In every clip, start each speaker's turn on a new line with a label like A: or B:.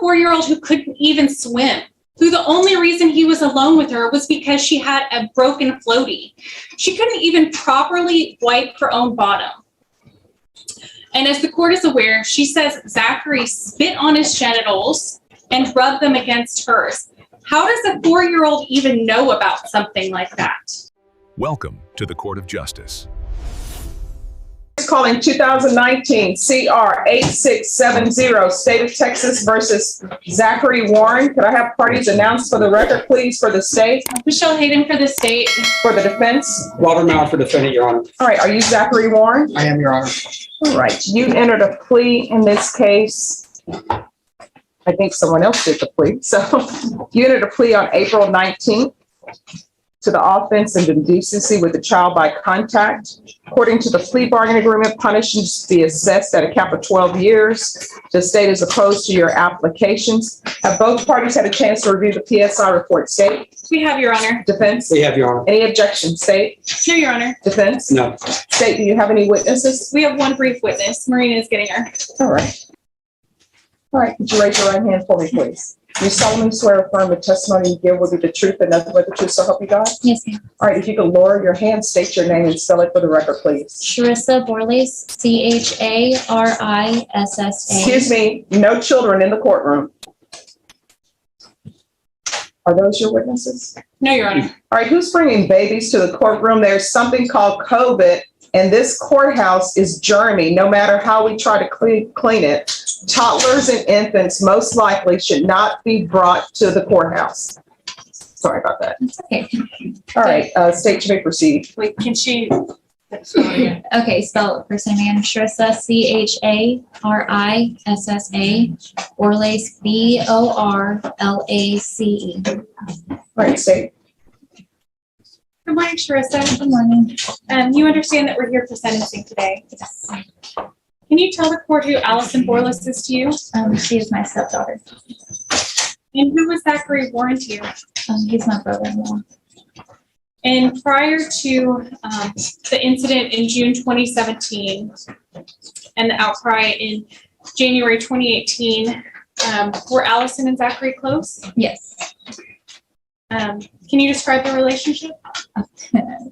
A: 4-year-old who couldn't even swim, who the only reason he was alone with her was because she had a broken floaty. She couldn't even properly wipe her own bottom. And as the court is aware, she says Zachary spit on his genitals and rubbed them against hers. How does a 4-year-old even know about something like that?
B: Welcome to the Court of Justice.
C: Calling 2019 CR 8670, State of Texas versus Zachary Warren. Could I have parties announced for the record, please, for the state?
A: Michelle Hayden for the state.
C: For the defense?
D: Robert Mauer for defendant, Your Honor.
C: All right, are you Zachary Warren?
D: I am, Your Honor.
C: All right, you entered a plea in this case. I think someone else did the plea. So you entered a plea on April 19th to the offense of indecency with a child by contact. According to the plea bargaining agreement, punishments to be assessed at a cap of 12 years. The state is opposed to your applications. Have both parties had a chance to review the PSI report? State?
A: We have, Your Honor.
C: Defense?
D: We have, Your Honor.
C: Any objections? State?
A: No, Your Honor.
C: Defense?
D: No.
C: State, do you have any witnesses?
A: We have one brief witness. Marina is getting her.
C: All right. All right, could you raise your right hand for me, please? You solemnly swear or affirm the testimony you give will be the truth and nothing but the truth, so help you God?
E: Yes, ma'am.
C: All right, if you could lower your hand, state your name and spell it for the record, please.
E: Charissa Borlace, Charissa.
C: Excuse me, no children in the courtroom. Are those your witnesses?
A: No, Your Honor.
C: All right, who's bringing babies to the courtroom? There's something called COVID, and this courthouse is germy. No matter how we try to clean it, toddlers and infants most likely should not be brought to the courthouse. Sorry about that.
E: That's okay.
C: All right, state, you may proceed.
A: Wait, can she?
E: Okay, spell it first name again. Charissa, Charissa. Borlace, Borlace.
C: All right, state.
A: Good morning, Charissa.
E: Good morning.
A: You understand that we're here for sentencing today.
E: Yes.
A: Can you tell the court who Allison Borlace is to you?
E: She is my stepdaughter.
A: And who was Zachary Warren to you?
E: He's my brother-in-law.
A: And prior to the incident in June 2017 and the outcry in January 2018, were Allison and Zachary close?
E: Yes.
A: Can you describe the relationship?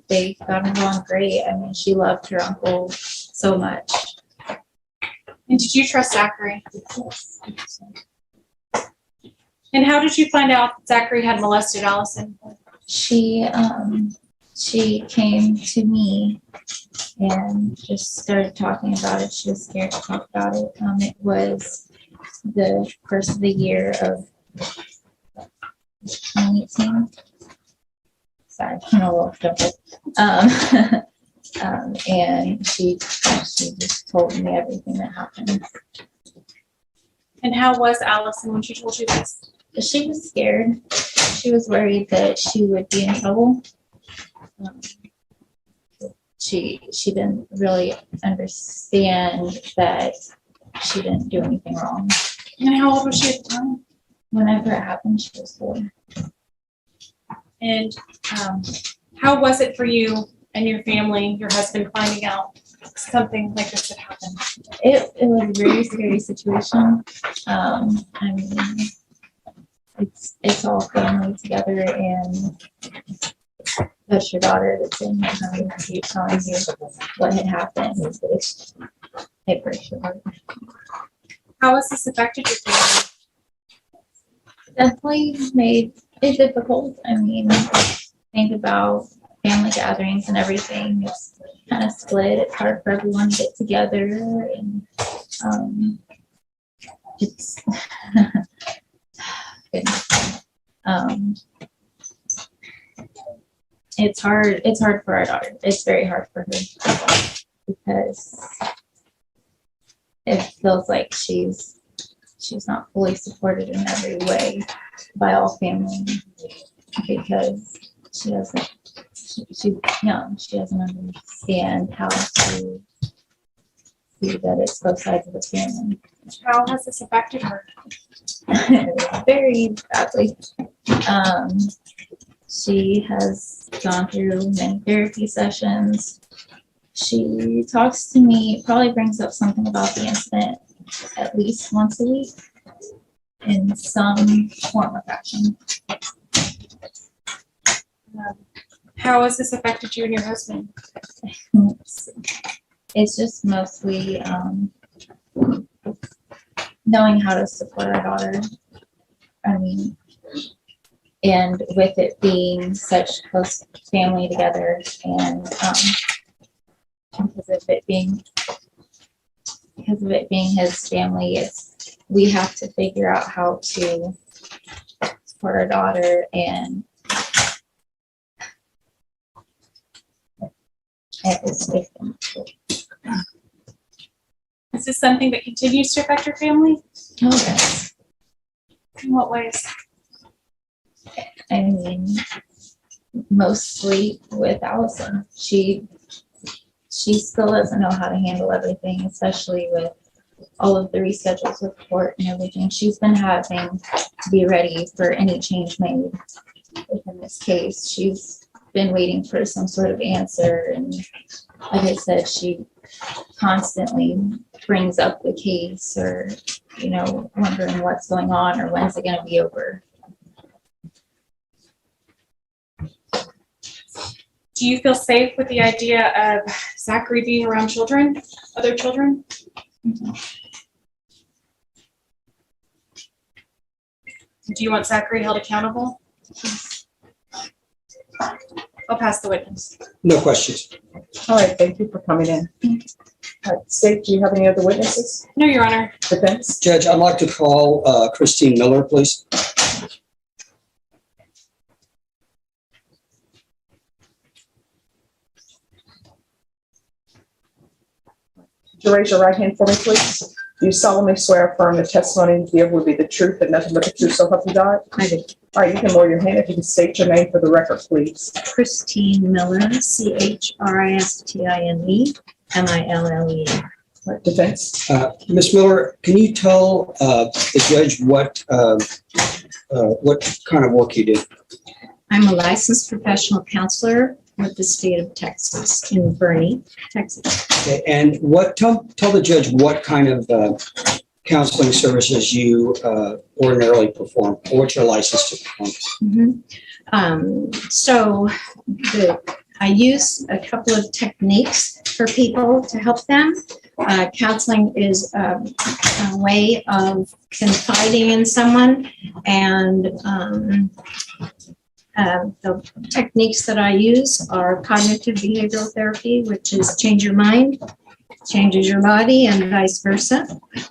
E: They got along great. I mean, she loved her uncle so much.
A: And did you trust Zachary? And how did you find out that Zachary had molested Allison?
E: She came to me and just started talking about it. She was scared to talk about it. It was the first of the year of 2018. Sorry, I'm a little troubled. And she just told me everything that happened.
A: And how was Allison when she told you this?
E: She was scared. She was worried that she would be in trouble. She didn't really understand that she didn't do anything wrong.
A: And how old was she at the time?
E: Whenever it happened, she was 4.
A: And how was it for you and your family, your husband, finding out something like this had happened?
E: It was a very scary situation. I mean, it's all family together, and that's your daughter that's in behind you telling you what had happened. It breaks your heart.
A: How has this affected your family?
E: Definitely made it difficult. I mean, think about family gatherings and everything. It's kind of split. It's hard for everyone to get together, and it's it's hard. It's hard for our daughter. It's very hard for her because it feels like she's not fully supported in every way by all family because she's young. She doesn't understand how to see that it's both sides of the family.
A: How has this affected her?
E: Very badly. She has gone through many therapy sessions. She talks to me, probably brings up something about the incident at least once a week. in some form or fashion.
A: How has this affected you and your husband?
E: It's just mostly knowing how to support our daughter. I mean, and with it being such close family together, and because of it being his family, we have to figure out how to support our daughter and it's different.
A: Is this something that continues to affect your family?
E: Oh, yes.
A: In what ways?
E: I mean, mostly with Allison. She still doesn't know how to handle everything, especially with all of the reschedules with court and everything. She's been having to be ready for any change made within this case. She's been waiting for some sort of answer, and like I said, she constantly brings up the case, or wondering what's going on or when's it going to be over.
A: Do you feel safe with the idea of Zachary being around children, other children?
E: Mm-hmm.
A: Do you want Zachary held accountable? I'll pass the witness.
D: No questions.
C: All right, thank you for coming in. All right, State, do you have any other witnesses?
A: No, Your Honor.
C: Defense?
D: Judge, I'd like to call Christine Miller, please.
C: Would you raise your right hand for me, please? Do you solemnly swear or affirm the testimony you give will be the truth and nothing but the truth, so help you God?
F: I do.
C: All right, you can lower your hand if you can state your name for the record, please.
F: Christine Miller, CHRISTINE, MILLER.
C: Defense?
D: Ms. Miller, can you tell the judge what kind of work you do?
F: I'm a licensed professional counselor with the state of Texas, in Bernie, Texas.
D: Okay, and tell the judge what kind of counseling services you ordinarily perform, or what you're licensed to perform.
F: So I use a couple of techniques for people to help them. Counseling is a way of confiding in someone, and the techniques that I use are cognitive behavioral therapy, which is change your mind, changes your body, and vice versa.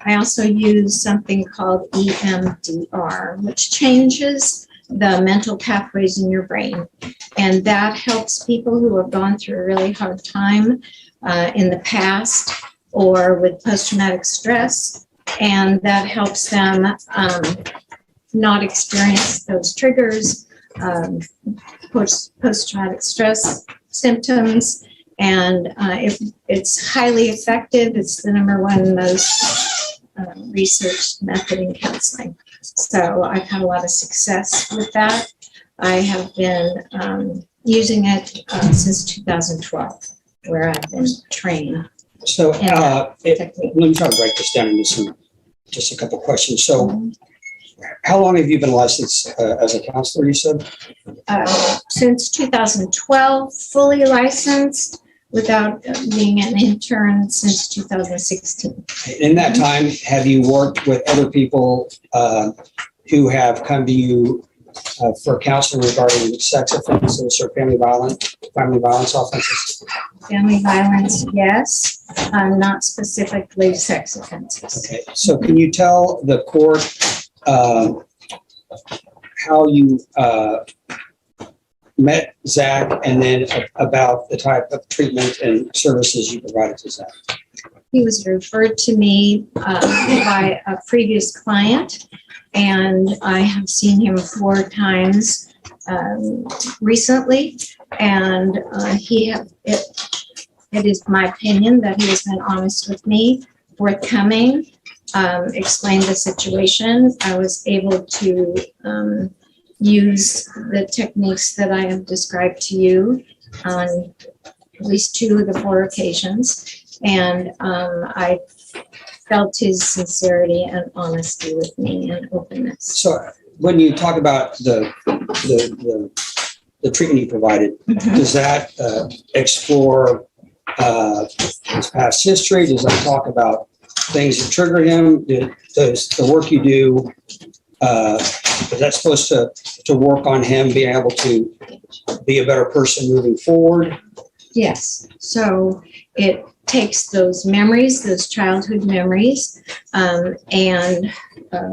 F: I also use something called EMDR, which changes the mental pathways in your brain. And that helps people who have gone through a really hard time in the past or with post-traumatic stress. And that helps them not experience those triggers, post-traumatic stress symptoms. And it's highly effective. It's the #1 most researched method in counseling. So I've had a lot of success with that. I have been using it since 2012, where I've been trained.
D: So let me try to break this down into just a couple of questions. So how long have you been licensed as a counselor, you said?
F: Since 2012, fully licensed, without being an intern since 2016.
D: In that time, have you worked with other people who have come to you for counseling regarding sex offenses or family violence offenses?
F: Family violence, yes, not specifically sex offenses.
D: Okay, so can you tell the court how you met Zach, and then about the type of treatment and services you provided to Zach?
F: He was referred to me by a previous client, and I have seen him 4 times recently, and it is my opinion that he has been honest with me, forthcoming, explained the situation. I was able to use the techniques that I have described to you on at least 2 of the 4 occasions. And I felt his sincerity and honesty with me and openness.
D: So when you talk about the treatment you provided, does that explore his past history? Does that talk about things that trigger him? Does the work you do, is that supposed to work on him being able to be a better person moving forward?
F: Yes, so it takes those memories, those childhood memories, and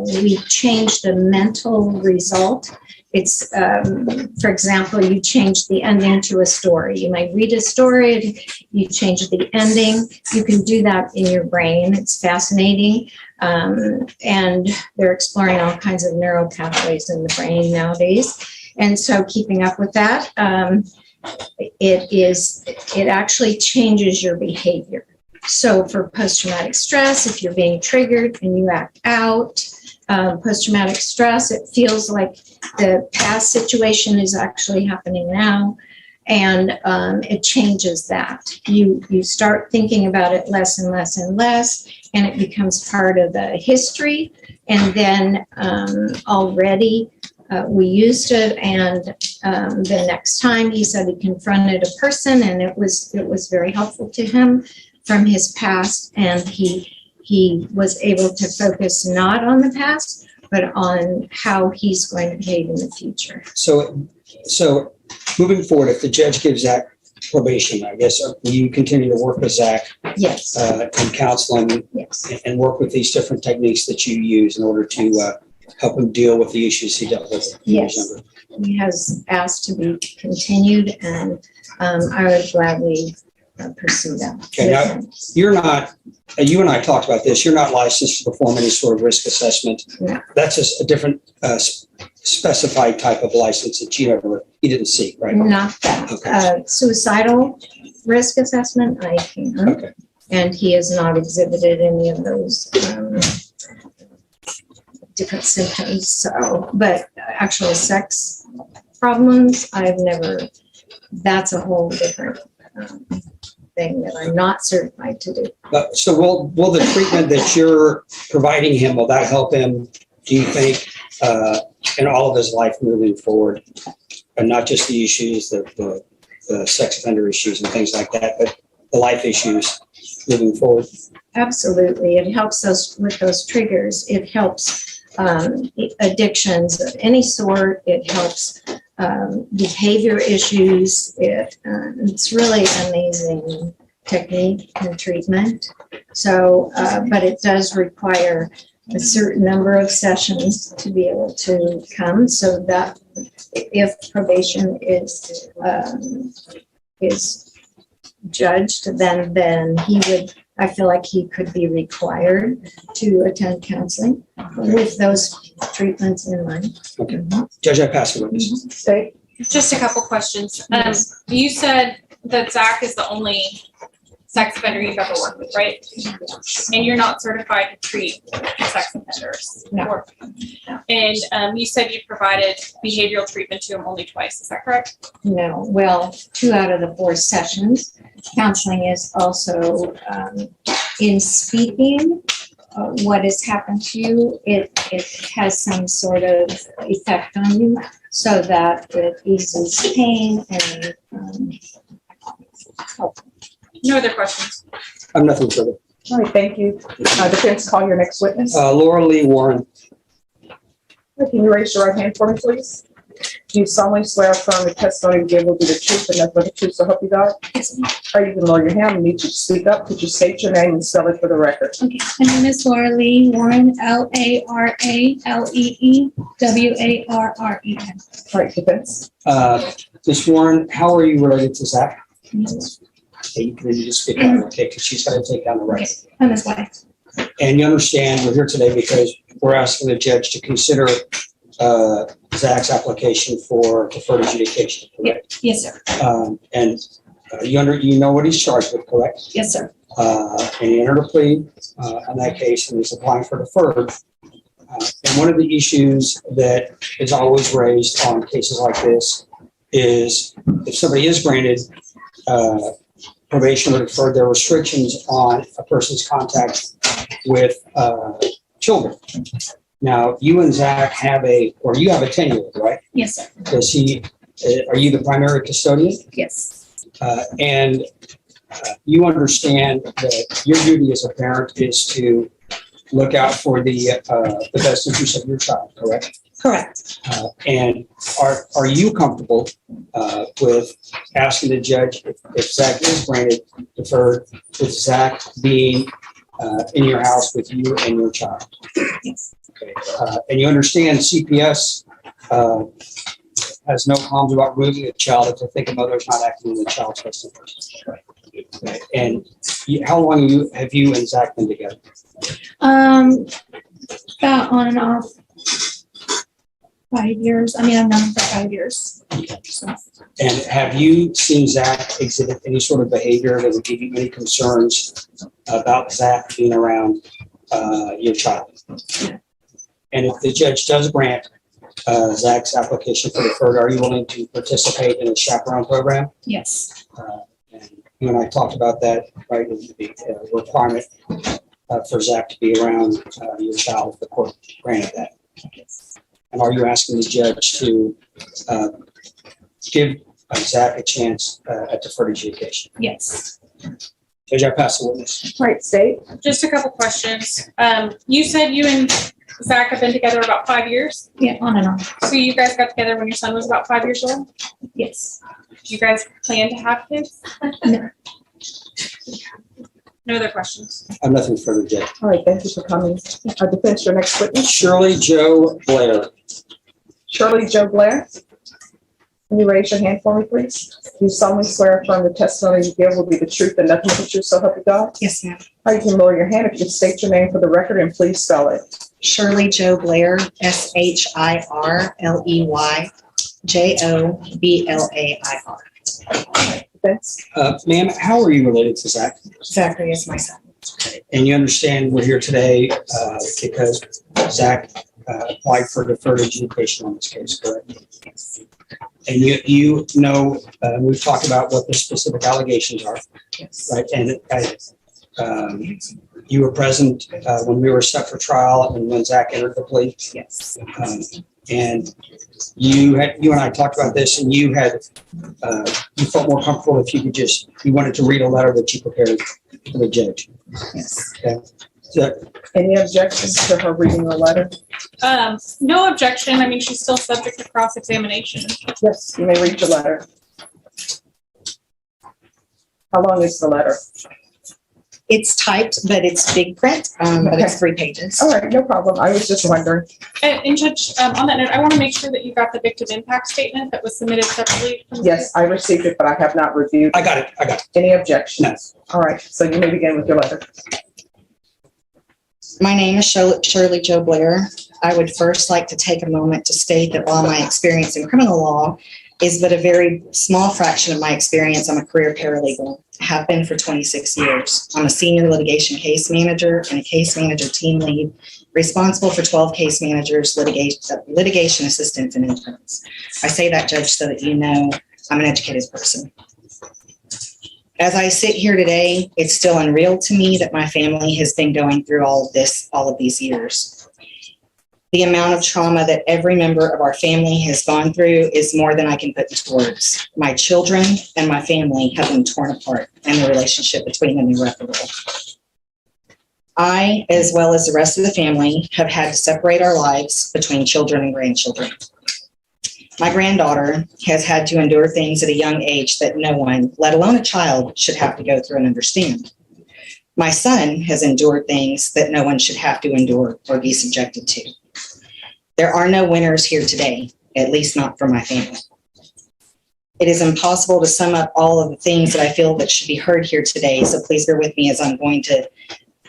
F: we change the mental result. It's, for example, you change the ending to a story. You might read a story, you change the ending. You can do that in your brain. It's fascinating. And they're exploring all kinds of neural pathways in the brain nowadays. And so keeping up with that, it actually changes your behavior. So for post-traumatic stress, if you're being triggered and you act out, post-traumatic stress, it feels like the past situation is actually happening now, and it changes that. You start thinking about it less and less and less, and it becomes part of the history. And then already we used it, and the next time he said he confronted a person, and it was very helpful to him from his past, and he was able to focus not on the past, but on how he's going to behave in the future.
D: So moving forward, if the judge gives Zach probation, I guess, will you continue to work with Zach
F: Yes,
D: in counseling
F: yes,
D: and work with these different techniques that you use in order to help him deal with the issues he dealt with when he was
F: yes.
D: younger?
F: He has asked to be continued, and I would gladly pursue that.
D: Okay, now, you're not, you and I talked about this, you're not licensed to perform any sort of risk assessment.
F: No.
D: That's just a different specified type of license that you didn't seek, right?
F: Not that.
D: Okay.
F: Suicidal risk assessment, I can.
D: Okay.
F: And he has not exhibited any of those different symptoms. So, but actual sex problems, I've never, that's a whole different thing that I'm not certified to do.
D: But so will the treatment that you're providing him, will that help him, do you think, in all of his life moving forward? And not just the issues, the sex offender issues and things like that, but the life issues moving forward?
F: Absolutely. It helps us with those triggers. It helps addictions of any sort. It helps behavior issues. It's really amazing technique and treatment. So, but it does require a certain number of sessions to be able to come, so that if probation is judged, then he would, I feel like he could be required to attend counseling with those treatments in mind.
D: Okay. Judge, I pass the witness.
C: State.
A: Just a couple questions.
F: Yes.
A: You said that Zach is the only sex offender you've ever worked with, right? And you're not certified to treat sex offenders?
F: No.
A: And you said you provided behavioral treatment to him only twice, is that correct?
F: No, well, 2 out of the 4 sessions. Counseling is also in speaking what has happened to you. It has some sort of effect on you, so that it eases pain and help.
A: No other questions?
D: I have nothing further.
C: All right, thank you. Defense, call your next witness.
D: Laura Lee Warren.
C: Can you raise your right hand for me, please? Do you solemnly swear or affirm the testimony you give will be the truth and nothing but the truth, so help you God? Or you can lower your hand and need you to speak up. Could you state your name and spell it for the record?
G: Okay, my name is Laura Lee Warren, LARALEEWARREN.
C: All right, defense.
D: Ms. Warren, how are you related to Zach? Okay, you can just speak out, okay, because she's got to take down the right.
G: I'm his wife.
D: And you understand we're here today because we're asking the judge to consider Zach's application for deferred adjudication, correct?
G: Yes, sir.
D: And you know what he's charged with, correct?
G: Yes, sir.
D: And he entered a plea in that case, and he's applying for deferred. And one of the issues that is always raised on cases like this is if somebody is granted probation or deferred, there are restrictions on a person's contact with children. Now, you and Zach have you have a 10-year-old, right?
A: Yes, sir.
D: Does he, are you the primary custodian?
A: Yes.
D: And you understand that your duty as a parent is to look out for the best interest of your child, correct?
G: Correct.
D: And are you comfortable with asking the judge if Zach is granted deferred, with Zach being in your house with you and your child?
G: Yes.
D: Okay. And you understand CPS has no qualms about removing a child if they think a mother is not acting in the child's best interest. Okay. And how long have you and Zach been together?
G: About on and off 5 years. I mean, I've known him for 5 years. So,
D: And have you seen Zach exhibit any sort of behavior that would give you any concerns about Zach being around your child? And if the judge does grant Zach's application for deferred, are you willing to participate in a chaperone program?
G: yes.
D: And you and I talked about that, right? The requirement for Zach to be around your child if the court granted that. And are you asking the judge to give Zach a chance at deferred adjudication?
G: Yes.
D: Judge, I pass the witness.
C: All right, state.
A: Just a couple questions. You said you and Zach have been together about 5 years.
G: Yeah, on and off.
A: So you guys got together when your son was about 5 years old?
G: Yes.
A: Do you guys plan to have kids?
G: No.
A: No other questions?
D: I have nothing further, Judge.
C: All right, thank you for coming. Defense, your next witness.
D: Shirley Joe Blair.
C: Shirley Joe Blair. Can you raise your hand for me, please? Do you solemnly swear or affirm the testimony you give will be the truth and nothing but the truth, so help you God?
H: Yes, ma'am.
C: All right, you can lower your hand if you state your name for the record and please spell it.
H: Shirley Joe Blair, SHIRLEYJOBLAIR.
C: Defense.
D: Ma'am, how are you related to Zach?
H: Zachary is my son.
D: And you understand we're here today because Zach applied for deferred adjudication on this case, correct?
H: Yes.
D: And you know, we've talked about what the specific allegations are,
H: Yes.
D: right? And you were present when we were set for trial and when Zach entered the plea.
H: Yes.
D: And you and I talked about this, and you felt more comfortable if you wanted to read a letter that you prepared to the judge.
H: Yes.
D: Okay. So,
C: Any objections to her reading the letter?
A: No objection. I mean, she's still subject to cross-examination.
C: Yes, you may read your letter. How long is the letter?
H: It's typed, but it's big print, but it's 3 pages.
C: All right, no problem. I was just wondering.
A: And Judge, on that note, I want to make sure that you got the victim impact statement that was submitted separately. from the-
C: Yes, I received it, but I have not reviewed.
D: I got it.
C: Any objections? All right, so you may begin with your letter.
H: My name is Shirley Joe Blair. I would first like to take a moment to state that while my experience in criminal law is but a very small fraction of my experience, I'm a career paralegal, have been for 26 years. I'm a senior litigation case manager and a case manager team lead, responsible for 12 case managers, litigation assistants, and interns. I say that, Judge, so that you know I'm an educated person. As I sit here today, it's still unreal to me that my family has been going through all of these years. The amount of trauma that every member of our family has gone through is more than I can put into words. My children and my family have been torn apart, and the relationship between them irreparable. I, as well as the rest of the family, have had to separate our lives between children and grandchildren. My granddaughter has had to endure things at a young age that no one, let alone a child, should have to go through and understand. My son has endured things that no one should have to endure or be subjected to. There are no winners here today, at least not for my family. It is impossible to sum up all of the things that I feel that should be heard here today, so please bear with me as I'm going to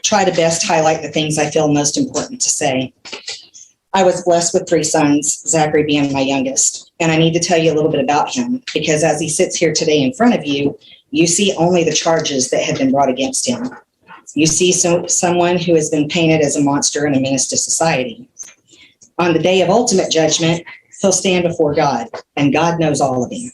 H: try to best highlight the things I feel most important to say. I was blessed with 3 sons, Zachary being my youngest, and I need to tell you a little bit about him because as he sits here today in front of you, you see only the charges that have been brought against him. You see someone who has been painted as a monster and a menace to society. On the day of ultimate judgment, he'll stand before God, and God knows all of him.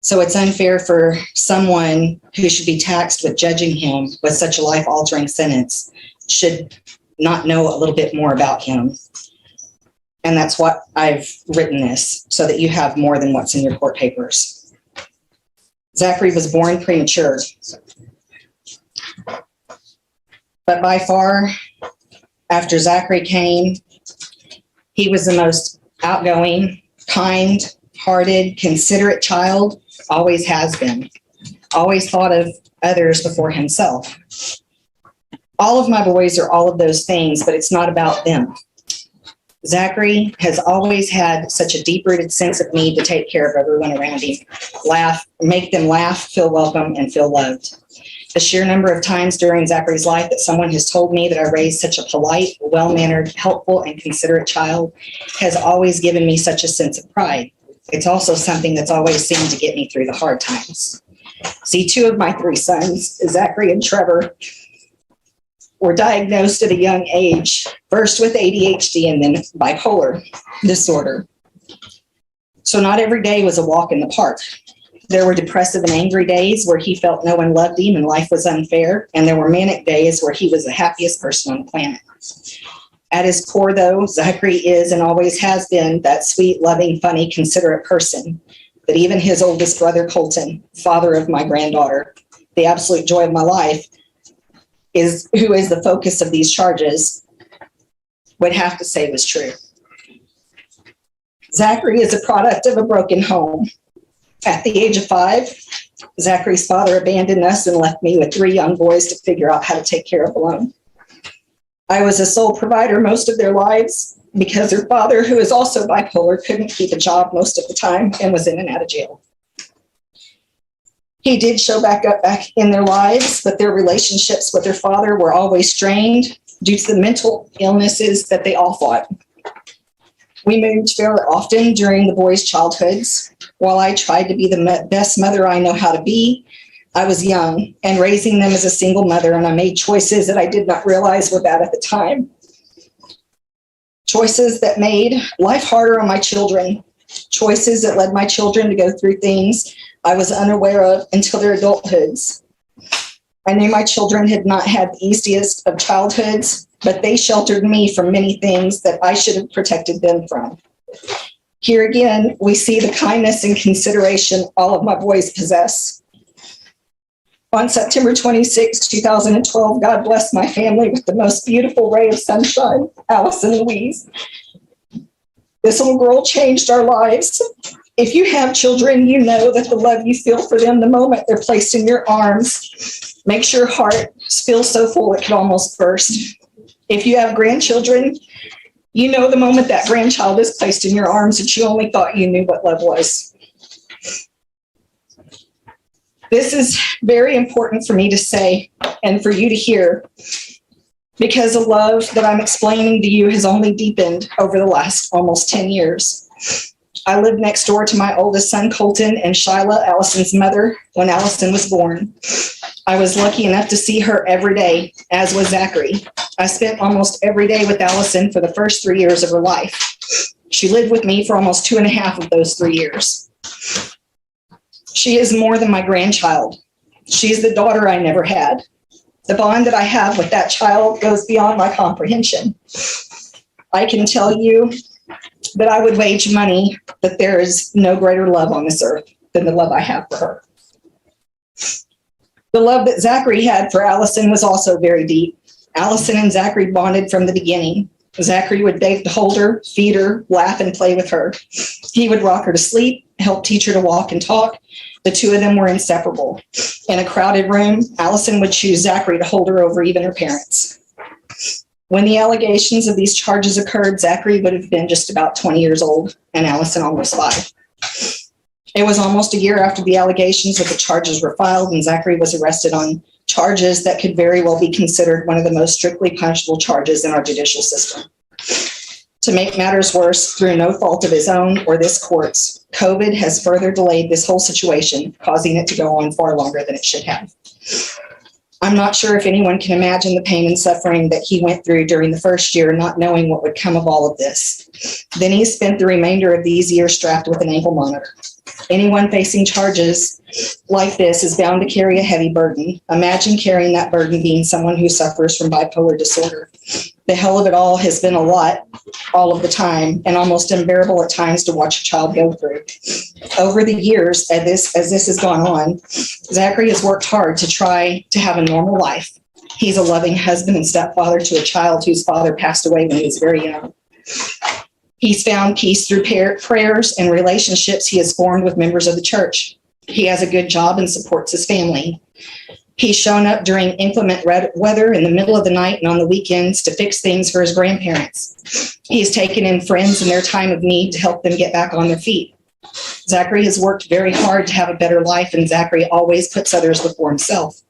H: So it's unfair for someone who should be taxed with judging him with such a life-altering sentence should not know a little bit more about him. And that's what I've written this, so that you have more than what's in your court papers. Zachary was born premature. But by far, after Zachary came, he was the most outgoing, kind-hearted, considerate child, always has been. Always thought of others before himself. All of my boys are all of those things, but it's not about them. Zachary has always had such a deep-rooted sense of need to take care of everyone around him, make them laugh, feel welcome, and feel loved. The sheer number of times during Zachary's life that someone has told me that I raised such a polite, well-mannered, helpful, and considerate child has always given me such a sense of pride. It's also something that's always seemed to get me through the hard times. See, 2 of my 3 sons, Zachary and Trevor, were diagnosed at a young age, first with ADHD and then bipolar disorder. So not every day was a walk in the park. There were depressive and angry days where he felt no one loved him and life was unfair, and there were manic days where he was the happiest person on the planet. At his core, though, Zachary is and always has been that sweet, loving, funny, considerate person that even his oldest brother, Colton, father of my granddaughter, the absolute joy of my life, who is the focus of these charges, would have to say was true. Zachary is a product of a broken home. At the age of 5, Zachary's father abandoned us and left me with 3 young boys to figure out how to take care of alone. I was a sole provider most of their lives because their father, who is also bipolar, couldn't keep a job most of the time and was in and out of jail. He did show back in their lives, but their relationships with their father were always strained due to the mental illnesses that they all fought. We moved fairly often during the boys' childhoods. While I tried to be the best mother I know how to be, I was young and raising them as a single mother, and I made choices that I did not realize were bad at the time. Choices that made life harder on my children. Choices that led my children to go through things I was unaware of until their adulthoods. I knew my children had not had the easiest of childhoods, but they sheltered me from many things that I should have protected them from. Here again, we see the kindness and consideration all of my boys possess. On September 26, 2012, God blessed my family with the most beautiful ray of sunshine, Allison Louise. This little girl changed our lives. If you have children, you know that the love you feel for them the moment they're placed in your arms makes your heart feel so full it could almost burst. If you have grandchildren, you know the moment that grandchild is placed in your arms that you only thought you knew what love was. This is very important for me to say and for you to hear, because the love that I'm explaining to you has only deepened over the last almost 10 years. I lived next door to my oldest son, Colton, and Shyla, Allison's mother, when Allison was born. I was lucky enough to see her every day, as was Zachary. I spent almost every day with Allison for the first 3 years of her life. She lived with me for almost 2.5 of those 3 years. She is more than my grandchild. She's the daughter I never had. The bond that I have with that child goes beyond my comprehension. I can tell you that I would wager money that there is no greater love on this earth than the love I have for her. The love that Zachary had for Allison was also very deep. Allison and Zachary bonded from the beginning. Zachary would beg to hold her, feed her, laugh, and play with her. He would rock her to sleep, help teach her to walk and talk. The 2 of them were inseparable. In a crowded room, Allison would choose Zachary to hold her over even her parents. When the allegations of these charges occurred, Zachary would have been just about 20 years old and Allison almost 5. It was almost a year after the allegations that the charges were filed, and Zachary was arrested on charges that could very well be considered one of the most strictly punishable charges in our judicial system. To make matters worse, through no fault of his own or this court's, COVID has further delayed this whole situation, causing it to go on far longer than it should have. I'm not sure if anyone can imagine the pain and suffering that he went through during the first year, not knowing what would come of all of this. Then he spent the remainder of these years strapped with an ankle monitor. Anyone facing charges like this is bound to carry a heavy burden. Imagine carrying that burden being someone who suffers from bipolar disorder. The hell of it all has been a lot all of the time and almost unbearable at times to watch a child go through. Over the years, as this has gone on, Zachary has worked hard to try to have a normal life. He's a loving husband and stepfather to a child whose father passed away when he was very young. He's found peace through prayers and relationships he has formed with members of the church. He has a good job and supports his family. He's shown up during inclement weather in the middle of the night and on the weekends to fix things for his grandparents. He's taken in friends in their time of need to help them get back on their feet. Zachary has worked very hard to have a better life, and Zachary always puts others before himself.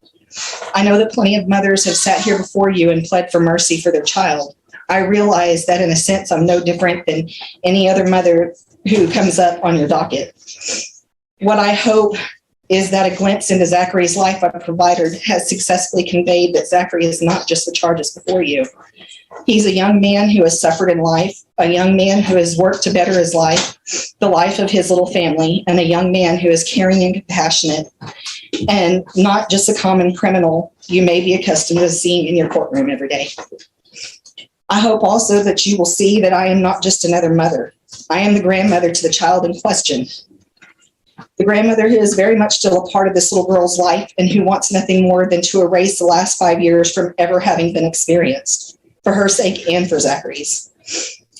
H: I know that plenty of mothers have sat here before you and pled for mercy for their child. I realize that in a sense, I'm no different than any other mother who comes up on your docket. What I hope is that a glimpse into Zachary's life I've provided has successfully conveyed that Zachary is not just the charges before you. He's a young man who has suffered in life, a young man who has worked to better his life, the life of his little family, and a young man who is caring and compassionate, and not just a common criminal you may be accustomed to seeing in your courtroom every day. I hope also that you will see that I am not just another mother. I am the grandmother to the child in question. The grandmother who is very much still a part of this little girl's life and who wants nothing more than to erase the last 5 years from ever having been experienced, for her sake and for Zachary's.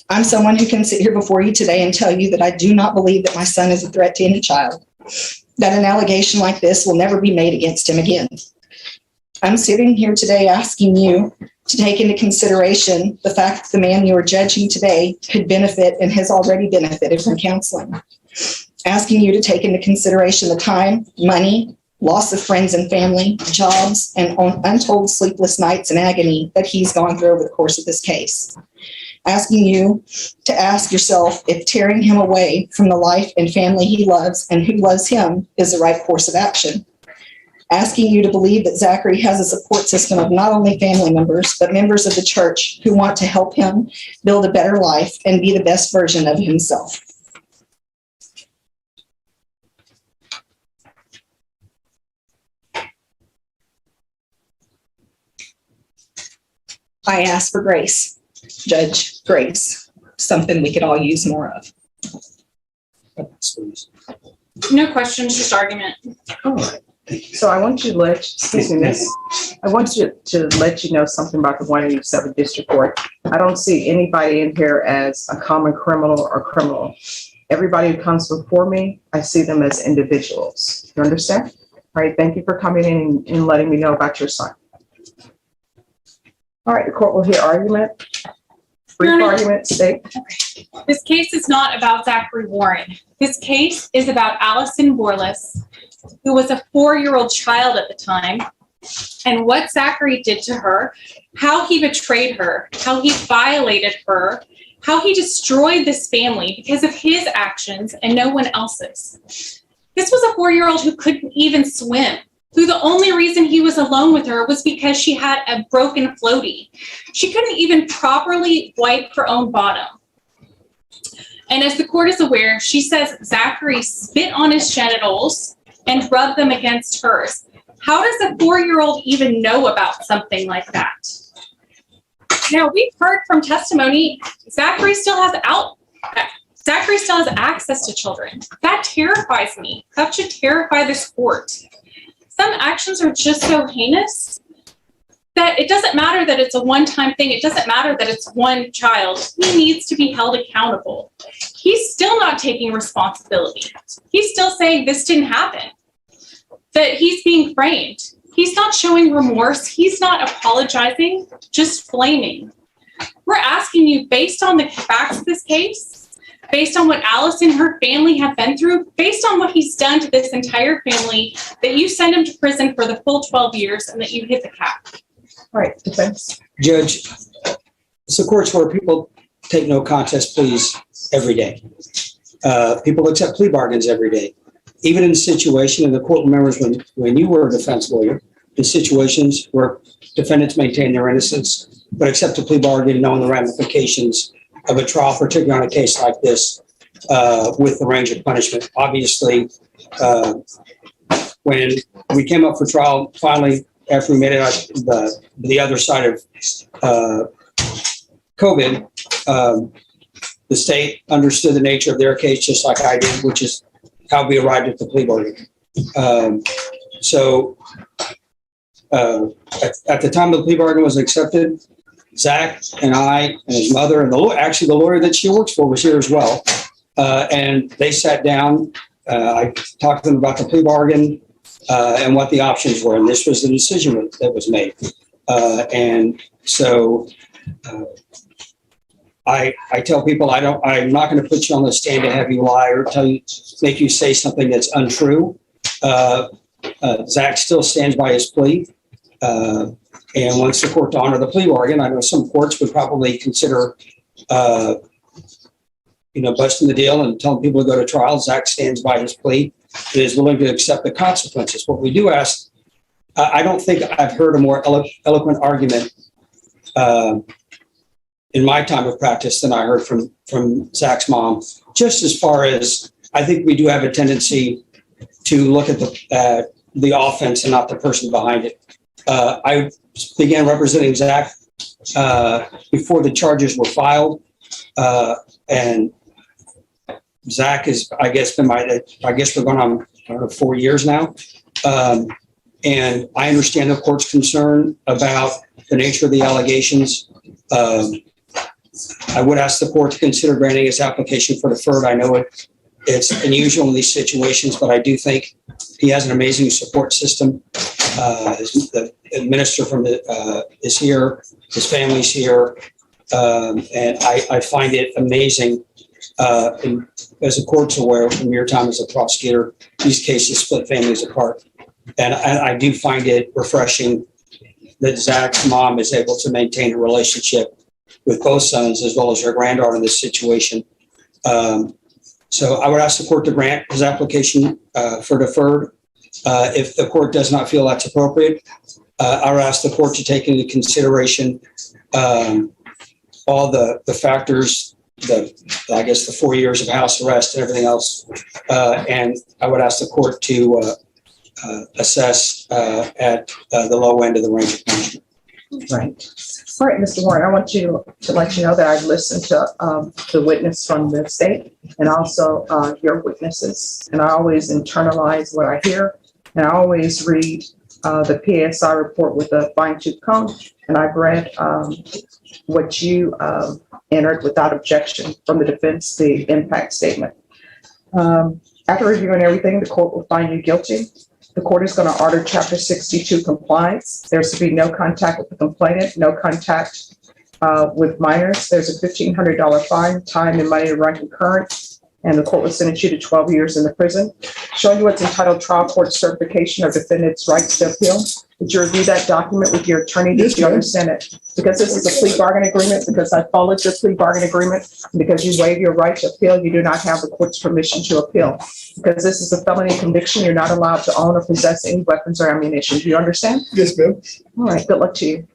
H: I'm someone who can sit here before you today and tell you that I do not believe that my son is a threat to any child, that an allegation like this will never be made against him again. I'm sitting here today asking you to take into consideration the fact that the man you are judging today could benefit and has already benefited from counseling. Asking you to take into consideration the time, money, loss of friends and family, jobs, and untold sleepless nights and agony that he's gone through over the course of this case. Asking you to ask yourself if tearing him away from the life and family he loves and who loves him is the right course of action. Asking you to believe that Zachary has a support system of not only family members, but members of the church who want to help him build a better life and be the best version of himself. I ask for grace, Judge, grace, something we could all use more of.
A: No questions, just argument.
C: All right. So I want you to I want to let you know something about the 187 District Court. I don't see anybody in here as a common criminal or criminal. Everybody who comes before me, I see them as individuals. You understand? All right. Thank you for coming in and letting me know about your son. All right. The court will hear argument. Brief argument, state.
A: This case is not about Zachary Warren. This case is about Allison Borlas, who was a 4-year-old child at the time, and what Zachary did to her, how he betrayed her, how he violated her, how he destroyed this family because of his actions and no one else's. This was a 4-year-old who couldn't even swim, who the only reason he was alone with her was because she had a broken floaty. She couldn't even properly wipe her own bottom. And as the court is aware, she says Zachary spit on his genitals and rubbed them against hers. How does a 4-year-old even know about something like that? Now, we've heard from testimony, Zachary still has access to children. That terrifies me. That should terrify this court. Some actions are just so heinous that it doesn't matter that it's a one-time thing. It doesn't matter that it's one child. He needs to be held accountable. He's still not taking responsibility. He's still saying this didn't happen, that he's being framed. He's not showing remorse. He's not apologizing, just blaming. We're asking you, based on the facts of this case, based on what Alice and her family have been through, based on what he's done to this entire family, that you send him to prison for the full 12 years and that you hit the cap.
C: All right, defense.
D: Judge, it's the courts where people take no contest pleas every day. People accept plea bargains every day. Even in a situation, and the court remembers when you were a defense lawyer, in situations where defendants maintain their innocence, but accept a plea bargain knowing the ramifications of a trial, particularly on a case like this. with the range of punishment. Obviously, when we came up for trial, finally, after we made it out the other side of COVID, the state understood the nature of their case just like I did, which is how we arrived at the plea bargain. So at the time the plea bargain was accepted, Zach and I and his mother and the lawyer that she works for was here as well. And they sat down. I talked to them about the plea bargain and what the options were. And this was the decision that was made. And so I tell people I'm not going to put you on the stand to have you lie or make you say something that's untrue. Zach still stands by his plea. And wants the court to honor the plea bargain. I know some courts would probably consider, busting the deal and telling people to go to trial. Zach stands by his plea and is willing to accept the consequences. What we do ask, I don't think I've heard a more eloquent argument in my time of practice than I heard from Zach's mom. Just as far as I think we do have a tendency to look at the offense and not the person behind it. I began representing Zach before the charges were filed, and Zach has, I guess, we're going on 4 years now, and I understand the court's concern about the nature of the allegations. I would ask the court to consider granting his application for deferred. I know it's unusual in these situations, but I do think he has an amazing support system. The minister is here, his family's here, and I find it amazing. And as the court's aware from your time as a prosecutor, these cases split families apart, and I do find it refreshing that Zach's mom is able to maintain a relationship with both sons as well as her granddaughter in this situation. So I would ask the court to grant his application for deferred. If the court does not feel that's appropriate, I would ask the court to take into consideration all the factors, the 4 years of house arrest and everything else. And I would ask the court to assess at the low end of the range of punishment.
C: Right. All right, Mr. Warren, I want to let you know that I've listened to the witness from the state and also your witnesses. And I always internalize what I hear. And I always read the PSI report with a fine-tooth comb. And I've read what you entered without objection from the defense, the impact statement. After reviewing everything, the court will find you guilty. The court is going to order Chapter 62 compliance. There's to be no contact with the complainant, no contact with minors. There's a $1,500 fine, time and money to run concurrent, and the court will sentence you to 12 years in the prison. Showing you what's entitled Trial Court Certification of Defendant's Rights to Appeal. Did you review that document with your attorney? Did you understand it? Because this is a plea bargain agreement, because I followed your plea bargain agreement, because you waive your right to appeal, you do not have the court's permission to appeal. Because this is a felony conviction, you're not allowed to own or possess any weapons or ammunition. Do you understand?
I: Yes, ma'am.
C: All right, good luck to you.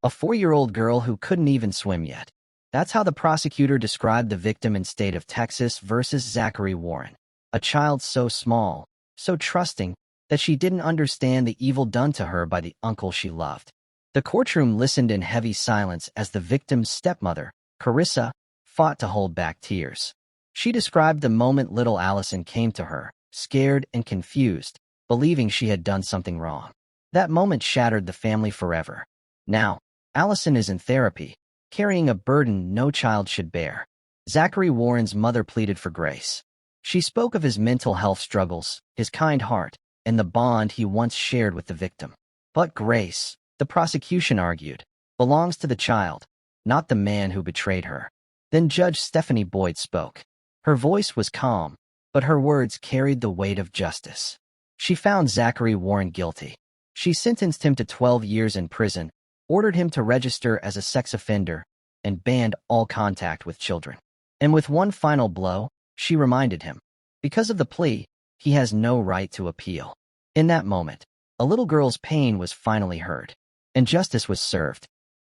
J: A 4-year-old girl who couldn't even swim yet. That's how the prosecutor described the victim in state of Texas versus Zachary Warren. A child so small, so trusting, that she didn't understand the evil done to her by the uncle she loved. The courtroom listened in heavy silence as the victim's stepmother, Carissa, fought to hold back tears. She described the moment little Allison came to her, scared and confused, believing she had done something wrong. That moment shattered the family forever. Now, Allison is in therapy, carrying a burden no child should bear. Zachary Warren's mother pleaded for grace. She spoke of his mental health struggles, his kind heart, and the bond he once shared with the victim. But grace, the prosecution argued, belongs to the child, not the man who betrayed her. Then Judge Stephanie Boyd spoke. Her voice was calm, but her words carried the weight of justice. She found Zachary Warren guilty. She sentenced him to 12 years in prison, ordered him to register as a sex offender, and banned all contact with children. And with one final blow, she reminded him, because of the plea, he has no right to appeal. In that moment, a little girl's pain was finally heard, and justice was served.